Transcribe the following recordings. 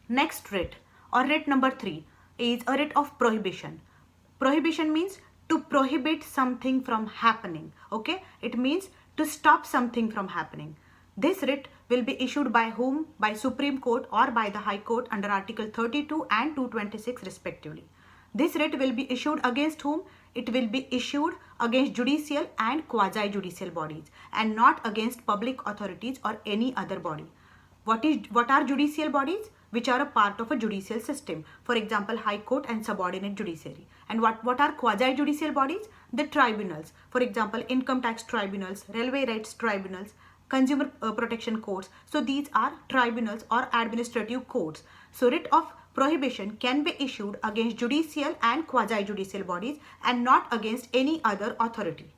Next writ or writ number 3 is a writ of prohibition. Prohibition means to prohibit something from happening. Okay, it means to stop something from happening. This writ will be issued by whom? By Supreme Court or by the High Court under Article 32 and 226 respectively. This writ will be issued against whom? It will be issued against judicial and quasi-judicial bodies and not against public authorities or any other body. What are judicial bodies? Which are a part of a judicial system. For example, High Court and subordinate judiciary. And what are quasi-judicial bodies? The tribunals. For example, income tax tribunals, railway rights tribunals, consumer protection courts. So these are tribunals or administrative courts. So writ of prohibition can be issued against judicial and quasi-judicial bodies and not against any other authority.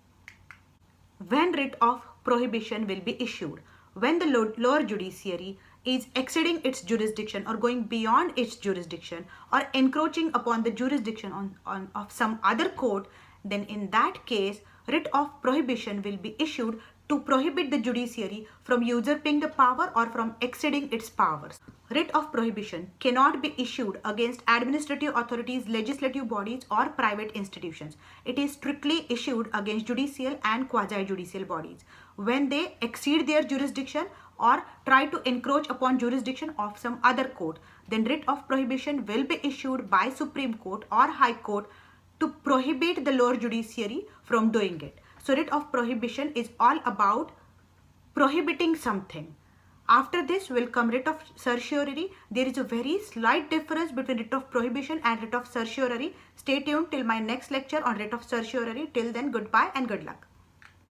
When writ of prohibition will be issued? When the lower judiciary is exceeding its jurisdiction or going beyond its jurisdiction or encroaching upon the jurisdiction of some other court, then in that case, writ of prohibition will be issued to prohibit the judiciary from usurping the power or from exceeding its powers. Writ of prohibition cannot be issued against administrative authorities, legislative bodies or private institutions. It is strictly issued against judicial and quasi-judicial bodies when they exceed their jurisdiction or try to encroach upon jurisdiction of some other court. Then writ of prohibition will be issued by Supreme Court or High Court to prohibit the lower judiciary from doing it. So writ of prohibition is all about prohibiting something. After this will come writ of certiorari. There is a very slight difference between writ of prohibition and writ of certiorari. Stay tuned till my next lecture on writ of certiorari. Till then, goodbye and good luck.